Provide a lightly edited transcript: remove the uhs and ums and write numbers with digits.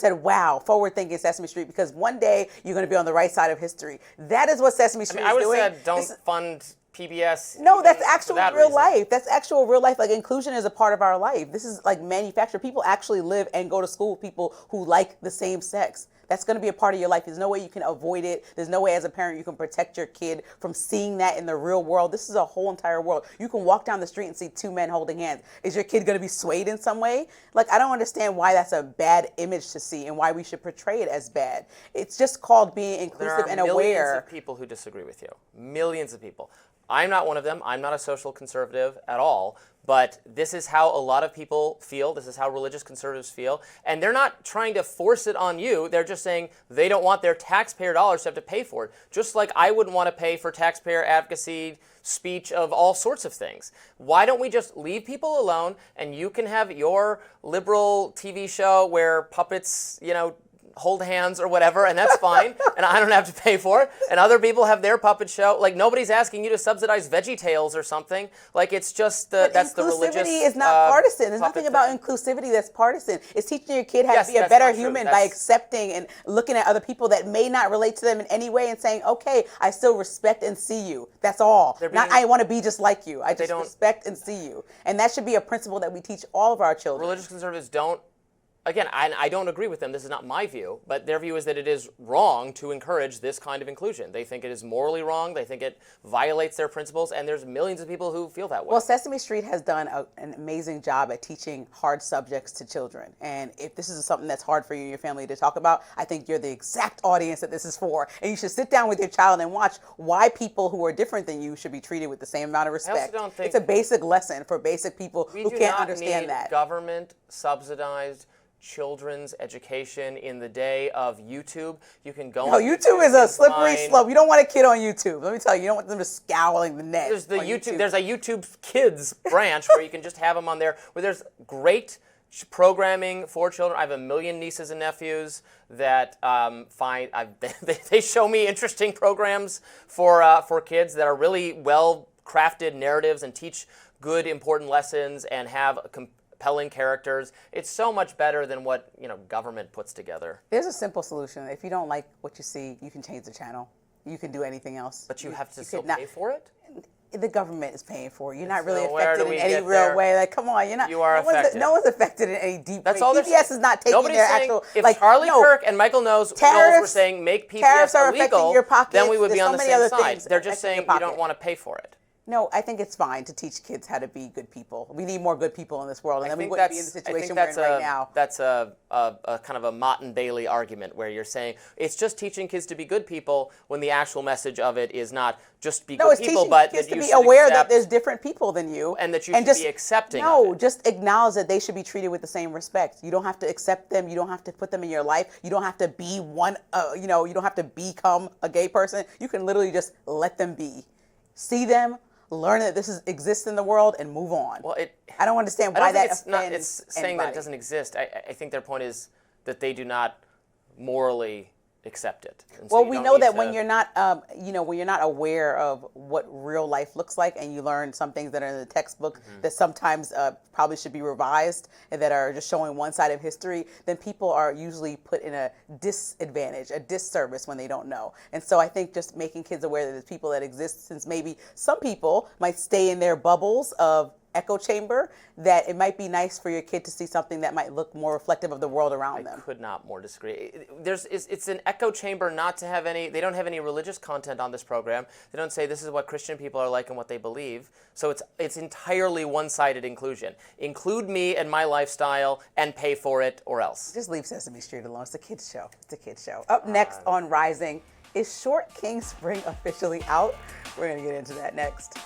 said, wow, forward thinking Sesame Street, because one day you're going to be on the right side of history. That is what Sesame Street I would is doing. have said don't fund PBS. No, that's actual that real reason. life. That's actual real life. Like, inclusion is a part of our life. This is like manufactured. People actually live and go to school with people who like the same sex. That's going to be a part of your life. There's no way you can avoid it. There's no way as a parent you can protect your kid from seeing that in the real world. This is a whole entire world. You can walk down the street and see two men holding hands. Is your kid going to be swayed in some way? Like, I don't understand why that's a bad image to see and why we should portray it as bad. It's just called being inclusive and aware. There are millions of people who disagree with you. Millions of people. I'm not one of them. I'm not a social conservative at all. But this is how a lot of people feel. This is how religious conservatives feel. And they're not trying to force it on you. They're just saying they don't want their taxpayer dollars to have to pay for it. Just like I wouldn't want to pay for taxpayer advocacy speech of all sorts of things. Why don't we just leave people alone and you can have your liberal TV show where puppets, hold hands or whatever, and that's fine, and I don't have to pay for it, and other people have their puppet show. Like, nobody's asking you to subsidize VeggieTales or something. Like, it's just that's the religious inclusivity is not partisan. There's nothing about inclusivity that's partisan. It's teaching your kid how to be a better human by accepting and looking at other people that may not relate to them in any way and saying, okay, I still respect and see you. That's all. Not I want to be just like you. I just respect and see you. And that should be a principle that we teach all of our children. Religious conservatives don't. Again, I don't agree with them. This is not my view, but their view is that it is wrong to encourage this kind of inclusion. They think it is morally wrong. They think it violates their principles, and there's millions of people who feel that way. Well, Sesame Street has done an amazing job at teaching hard subjects to children. And if this is something that's hard for you and your family to talk about, I think you're the exact audience that this is for. And you should sit down with your child and watch why people who are different than you should be treated with the same amount of respect. I also don't think it's a basic lesson for basic people who can't understand that. Government subsidized children's education in the day of YouTube. You can go on YouTube is a slippery slope. You don't want a kid on YouTube. Let me tell you, you don't want them just scowling the net. There's there's a YouTube Kids branch where you can just have them on there, where there's great programming for children. I have a million nieces and nephews that they show me interesting programs for kids that are really well crafted narratives and teach good important lessons and have compelling characters. It's so much better than what government puts together. There's a simple solution. If you don't like what you see, you can change the channel. You can do anything else. But you have to still pay for it? The government is paying for it. You're not really affected in any real way. Like, come on, you're not. You are affected. No one's affected in any deep way. That's all they're saying. PBS is not taking Nobody's their saying, actual. If Charlie Kirk and Michael Knowles were saying make PBS illegal, then we would be on the same side. They're just saying you don't want to pay for it. No, I think it's fine to teach kids how to be good people. We need more good people in this world, and then we wouldn't be in the situation we're in right now. That's a kind of a Mott and Bailey argument where you're saying it's just teaching kids to be good people when the actual message of it is not just be good people, but kids that you to be should aware accept, that there's different people than you, and that you should be accepting. No, just acknowledge that they should be treated with the same respect. You don't have to accept them. You don't have to put them in your life. You don't have to be one. You don't have to become a gay person. You can literally just let them be, see them, learn that this exists in the world, and move on. Well, I don't understand why that it's not. It's saying that it doesn't exist. I think their point is that they do not morally accept it. Well, we know that when you're not, when you're not aware of what real life looks like, and you learn some things that are in the textbook that sometimes probably should be revised and that are just showing one side of history, then people are usually put in a disadvantage, a disservice when they don't know. And so I think just making kids aware that there's people that exist, since maybe some people might stay in their bubbles of echo chamber, that it might be nice for your kid to see something that might look more reflective of the world around them. I could not more disagree. It's an echo chamber not to have any, they don't have any religious content on this program. They don't say this is what Christian people are like and what they believe. So it's entirely one-sided inclusion. Include me and my lifestyle and pay for it or else. Just leave Sesame Street alone. It's a kid's show. It's a kid's show. Up next on Rising, is Short King Spring officially out? We're going to get into that next.